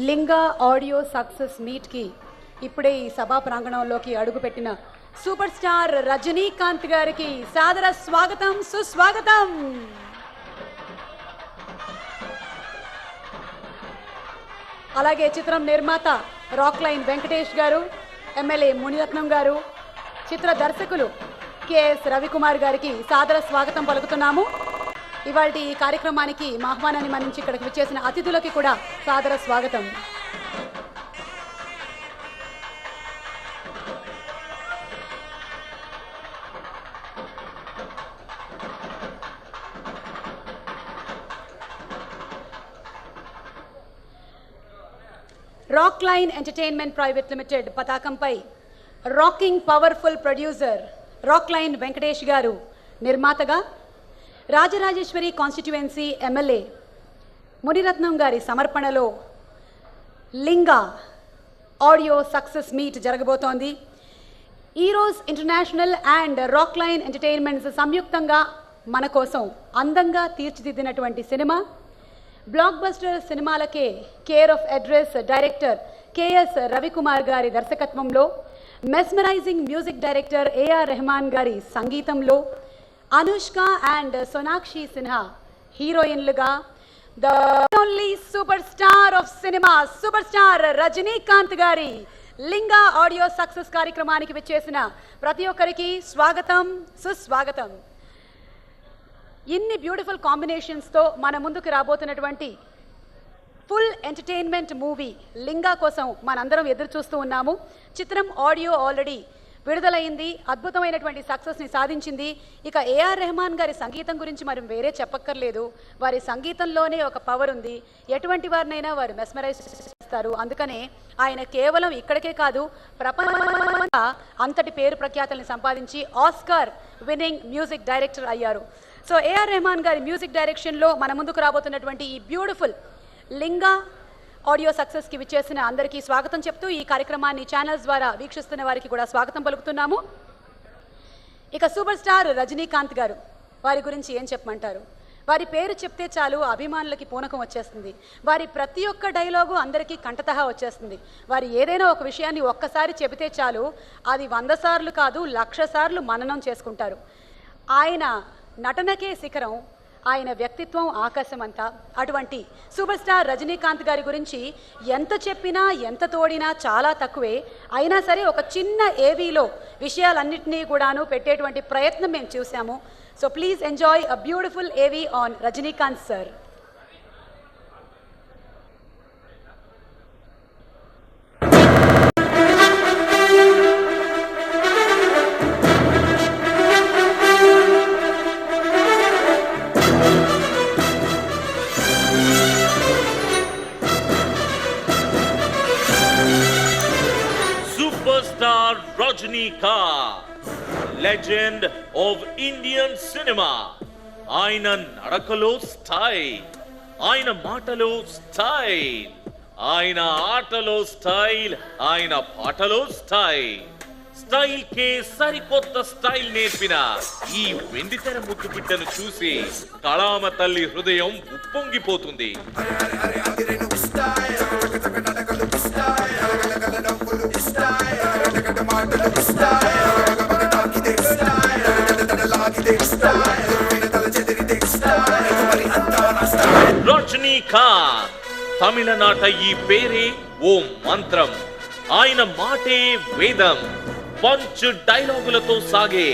లింగా audio success మీట్కి ఇప్పుడే ఈ సభా ప్రాంగణంలోకి అడుగుపెట్టిన సూపర్ స్టార్ రజనీకాంత్ గారికి సాదర స్వాగతం, సుస్వాగతం. అలాగే చిత్రం నిర్మాత రాక్లైన్ వెంకటేష్ గారు, ఎమ్మెల్యే మునిరత్నం గారు, చిత్ర దర్శకులు కెఎస్ రవికుమార్ గారికి సాదర స్వాగతం పలుకుతున్నాము. ఇవాళ ఈ కార్యక్రమానికి మా ఆహ్వానాన్ని మన్నించి ఇక్కడికి విచ్చేసిన అతిథులకి కూడా సాదర స్వాగతం. రాక్లైన్ ఎంటర్టైన్మెంట్ ప్రైవేట్ లిమిటెడ్ పతాకంపై rocking powerful producer Rockline Venkatesh గారు నిర్మాతగా, రాజరాజేశ్వరి కాన్స్టిట్యుయెన్సీ ఎమ్మెల్యే మునిరత్నం గారి సమర్పణలో లింగా ఆడియో సక్సెస్ మీట్ జరగబోతోంది. ఈరోజ్ ఇంటర్నేషనల్ అండ్ రాక్లైన్ ఎంటర్టైన్మెంట్స్ సంయుక్తంగా మన కోసం అందంగా తీర్చిదిద్దినటువంటి సినిమా, బ్లాక్ బస్టర్ సినిమాలకే care of address director K S Ravikumar గారి దర్శకత్వంలో, mesmerizing music director A R Rahman గారి సంగీతంలో, అనుష్క అండ్ సోనాక్షి సిన్హా హీరోయిన్లుగా, the only super star of cinema super star Rajinikanth గారి లింగా ఆడియో సక్సెస్ కార్యక్రమానికి విచ్చేసిన ప్రతి ఒక్కరికి స్వాగతం, సుస్వాగతం. ఇన్ని బ్యూటిఫుల్ కాంబినేషన్స్తో మన ముందుకు రాబోతున్నటువంటి ఫుల్ ఎంటర్టైన్మెంట్ మూవీ లింగా కోసం మనందరం ఎదురు చూస్తూ ఉన్నాము. చిత్రం ఆడియో ఆల్రెడీ విడుదలైంది, అద్భుతమైనటువంటి సక్సెస్ని సాధించింది. ఇక ఏఆర్ రెహమాన్ గారి సంగీతం గురించి మనం వేరే చెప్పక్కర్లేదు. వారి సంగీతంలోనే ఒక పవర్ ఉంది. ఎటువంటి వారినైనా వారు మెస్మరైజ్ చేస్తారు. అందుకనే ఆయన కేవలం ఇక్కడికే కాదు, ప్రపంచంగా అంతటి పేరు ప్రఖ్యాతల్ని సంపాదించి ఆస్కార్ విన్నింగ్ మ్యూజిక్ డైరెక్టర్ అయ్యారు. సో ఏఆర్ రెహమాన్ గారి మ్యూజిక్ డైరెక్షన్లో మన ముందుకు రాబోతున్నటువంటి ఈ బ్యూటిఫుల్ లింగా ఆడియో సక్సెస్కి విచ్చేసిన అందరికీ స్వాగతం చెప్తూ ఈ కార్యక్రమాన్ని ఛానల్స్ ద్వారా వీక్షిస్తున్న వారికి కూడా స్వాగతం పలుకుతున్నాము. ఇక సూపర్ స్టార్ రజనీకాంత్ గారు, వారి గురించి ఏం చెప్పమంటారు? వారి పేరు చెప్తే చాలు అభిమానులకి పూనకం వచ్చేస్తుంది. వారి ప్రతి ఒక్క డైలాగు అందరికీ కంటతహా వచ్చేస్తుంది. వారి ఏదైనా ఒక విషయాన్ని ఒక్కసారి చెబితే చాలు అది 100 సార్లు కాదు 1,00,000 సార్లు మననం చేసుకుంటారు. ఆయన నటనకే శిఖరం, ఆయన వ్యక్తిత్వం ఆకాశమంతా. అటువంటి సూపర్ స్టార్ రజనీకాంత్ గారి గురించి ఎంత చెప్పినా ఎంత తోడినా చాలా తక్కువే. అయినా సరే ఒక చిన్న ఏవీలో విషయాలన్నింటినీ కూడాను పెట్టేటువంటి ప్రయత్నం మేము చూసాము. So please enjoy a beautiful AV on Rajinikanth sir. Rajnikant, legend of Indian cinema. ఆయన నడకలో స్టైల్, ఆయన మాటలో స్టైల్, ఆయన ఆటలో స్టైల్, ఆయన పాటలో స్టైల్. స్టైల్ కే సరికొత్త స్టైల్ నేర్పిన ఈ వెండితెర ముద్దు బిడ్డను చూసి కళామ తల్లి హృదయం ఉప్పొంగిపోతుంది. రజనీకాంత్ తమిళనాట ఈ పేరే ఓ మంత్రం, ఆయన మాటే వేదం. పంచ్ డైలాగులతో సాగే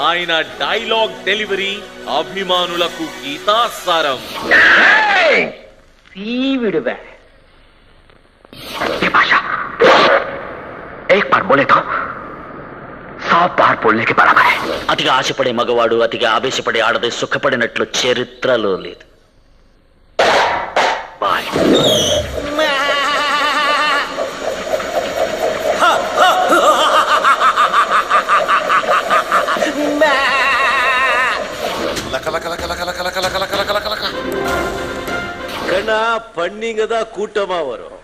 ఆయన డైలాగ్ డెలివరీ అభిమానులకు గీతాసారం. అతిగా ఆశపడే మగవాడు అతిగా ఆవేశపడే ఆడది సుఖపడినట్లు చరిత్రలో లేదు. బాయ్. கண்ணா பண்ணிங்க தான் கூட்டமா வரும்.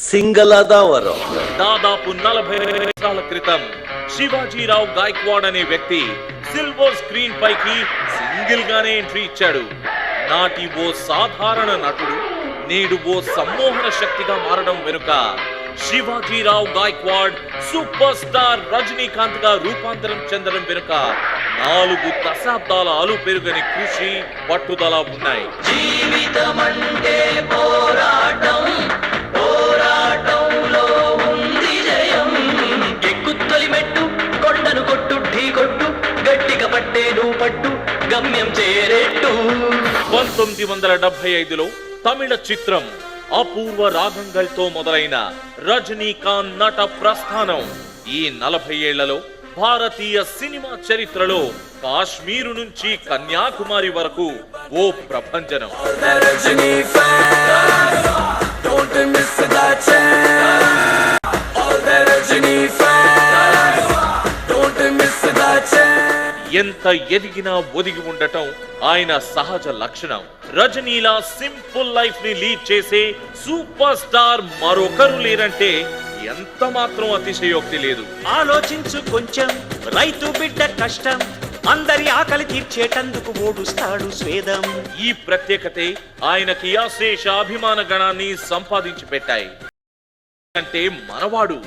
సింగలా దా వరం. దాదాపు 40 సంవత్సరాల క్రితం శివాజీరావు గాయక్వాడ్ అనే వ్యక్తి సిల్వర్ స్క్రీన్ పైకి సింగిల్ గానే ఎంట్రీ ఇచ్చాడు. నాటి ఓ సాధారణ నటుడు నేడు ఓ సమ్మోహన శక్తిగా మారడం వెనుక శివాజీరావు గాయక్వాడ్ సూపర్ స్టార్ రజనీకాంత్ గా రూపాంతరం చెందడం వెనుక 4 దశాబ్దాల అలు పెరుగని కృషి, పట్టుదల ఉన్నాయి. జీవితమంటే పోరాటం, పోరాటంలో ఉంది జయం. ఎక్కుత్తొలి మెట్టు, కొండను కొట్టు, ఢీ కొట్టు, గట్టిగా పట్టేను పట్టు, గమ్యం చేరేట్టు. 1975లో తమిళ చిత్రం అపూర్వ రాగంగల్తో మొదలైన రజనీకాంత్ నట ప్రస్థానం ఈ 40 ఏళ్లలో భారతీయ సినిమా చరిత్రలో కాశ్మీరు నుంచి కన్యాకుమారి వరకు ఓ ప్రభంజనం. ఎంత ఎదిగినా ఒదిగి ఉండటం ఆయన సహజ లక్షణం. రజనీలా సింపుల్ లైఫ్ ని లీడ్ చేసే సూపర్ స్టార్ మరొకరు లేరంటే ఎంత మాత్రం అతిశయోక్తి లేదు. ఆలోచించు కొంచెం, రైతు బిడ్డ కష్టం, అందరి ఆకలి తీర్చేటందుకు ఓడుస్తాడు స్వేదం. ఈ ప్రత్యేకతే ఆయనకి అశేష అభిమాన గణాన్ని సంపాదించి పెట్టాయి. అంటే మనవాడు,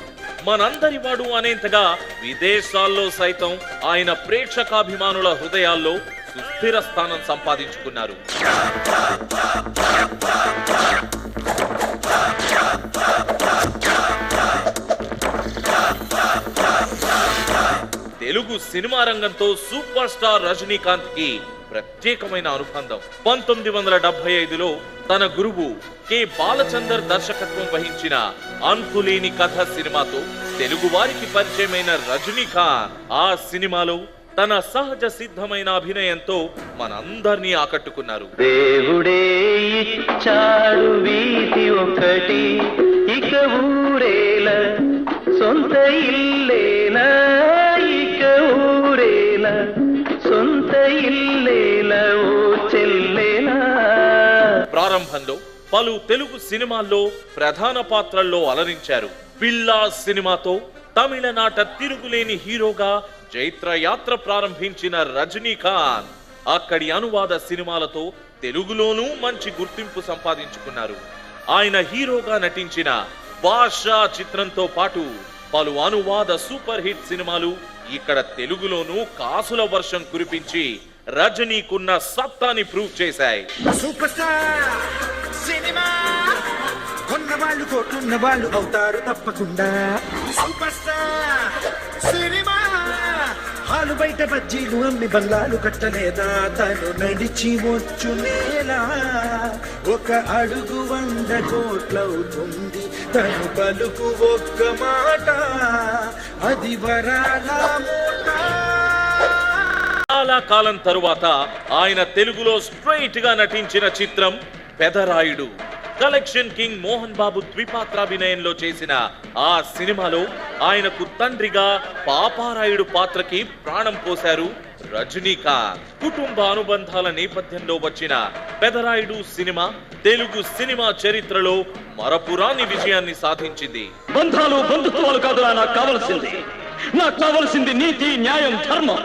మనందరి వాడు అనేంతగా విదేశాల్లో సైతం ఆయన ప్రేక్షకాభిమానుల హృదయాల్లో సుస్థిర స్థానం సంపాదించుకున్నారు. తెలుగు సినిమా రంగంతో సూపర్ స్టార్ రజనీకాంత్ కి ప్రత్యేకమైన అనుబంధం. 1975లో తన గురువు కె బాలచందర్ దర్శకత్వం వహించిన అంతులేని కథ సినిమాతో తెలుగు వారికి పరిచయమైన రజనీకాంత్ ఆ సినిమాలో తన సహజ సిద్ధమైన అభినయంతో మనందరినీ ఆకట్టుకున్నారు. దేవుడే ఇచ్చాడు వీధి ఒకటి, ఇక ఊరేల సొంత ఇల్లేనా, ఇక ఊరేల సొంత ఇల్లేల ఓ చెల్లేనా. ప్రారంభంలో పలు తెలుగు సినిమాల్లో ప్రధాన పాత్రల్లో అలరించారు. పిల్లా సినిమాతో తమిళనాట తిరుగులేని హీరోగా జైత్రయాత్ర ప్రారంభించిన రజనీకాంత్ అక్కడి అనువాద సినిమాలతో తెలుగులోనూ మంచి గుర్తింపు సంపాదించుకున్నారు. ఆయన హీరోగా నటించిన బాషా చిత్రంతో పాటు పలు అనువాద సూపర్ హిట్ సినిమాలు ఇక్కడ తెలుగులోనూ కాసుల వర్షం కురిపించి రజనీకున్న సత్తాని ప్రూవ్ చేశాయి. సూపర్ స్టార్ సినిమా కొన్న వాళ్ళు కోట్లున్న వాళ్ళు అవుతారు తప్పకుండా. సూపర్ స్టార్ సినిమా హాలు బయట బజ్జీలు అమ్మి బంగ్లాలు కట్టలేదా, తను నడిచి వచ్చునేలా ఒక అడుగు 100 కోట్లవుతుంది, తను పలుకు ఒక్క మాట అది వరాల మూట. చాలా కాలం తరువాత ఆయన తెలుగులో స్ట్రైట్ గా నటించిన చిత్రం పెదరాయుడు. కలెక్షన్ కింగ్ మోహన్ బాబు ద్విపాత్రాభినయంలో చేసిన ఆ సినిమాలో ఆయనకు తండ్రిగా పాపారాయుడు పాత్రకి ప్రాణం పోశారు రజనీకాంత్. కుటుంబ అనుబంధాల నేపథ్యంలో వచ్చిన పెదరాయుడు సినిమా తెలుగు సినిమా చరిత్రలో మరపురాని విజయాన్ని సాధించింది. బంధాలు బంధుత్వాలు కాదురా నాకు కావలసింది, నాకు కావలసింది నీతి, న్యాయం, ధర్మం.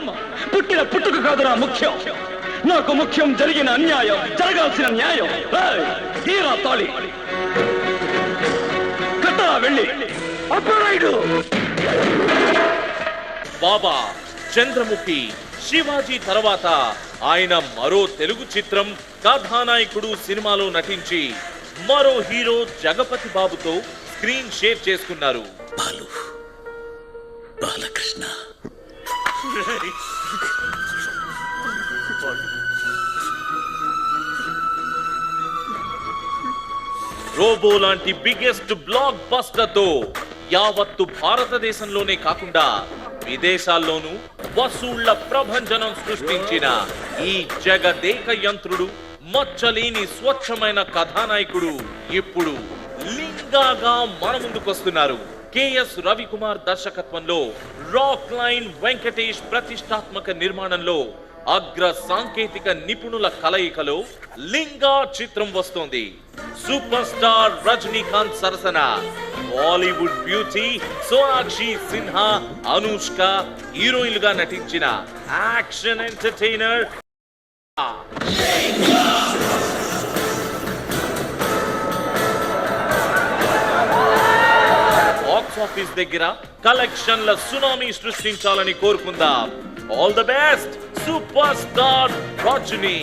పుట్టిన పుట్టుక కాదురా ముఖ్యం, నాకు ముఖ్యం జరిగిన అన్యాయం, జరగాల్సిన న్యాయం. తీరా తాళి కట్టరా వెళ్ళి అప్పరాయుడు. బాబా, చంద్రముఖి, శివాజీ తర్వాత ఆయన మరో తెలుగు చిత్రం కథానాయకుడు సినిమాలో నటించి మరో హీరో జగపతి బాబుతో స్క్రీన్ షేర్ చేసుకున్నారు. బాలకృష్ణ రోబో లాంటి బిగ్గెస్ట్ బ్లాక్ బస్టర్ తో యావత్తు భారతదేశంలోనే కాకుండా విదేశాల్లోనూ వసూళ్ల ప్రభంజనం సృష్టించిన ఈ జగదేక యంత్రుడు, మచ్చలేని స్వచ్ఛమైన కథానాయకుడు ఇప్పుడు లింగాగా మన ముందుకొస్తున్నారు. కెఎస్ రవికుమార్ దర్శకత్వంలో రాక్ లైన్ వెంకటేష్ ప్రతిష్టాత్మక నిర్మాణంలో అగ్ర సాంకేతిక నిపుణుల కలయికలో లింగా చిత్రం వస్తోంది. సూపర్ స్టార్ రజనీకాంత్ సరసన బాలీవుడ్ బ్యూటీ సోనాక్షి సిన్హా, అనుష్క హీరోయిన్లుగా నటించిన యాక్షన్ ఎంటర్టైనర్ బాక్స్ ఆఫీస్ దగ్గర కలెక్షన్ల సునామీ సృష్టించాలని కోరుకుందాం. All the best super star Rajani.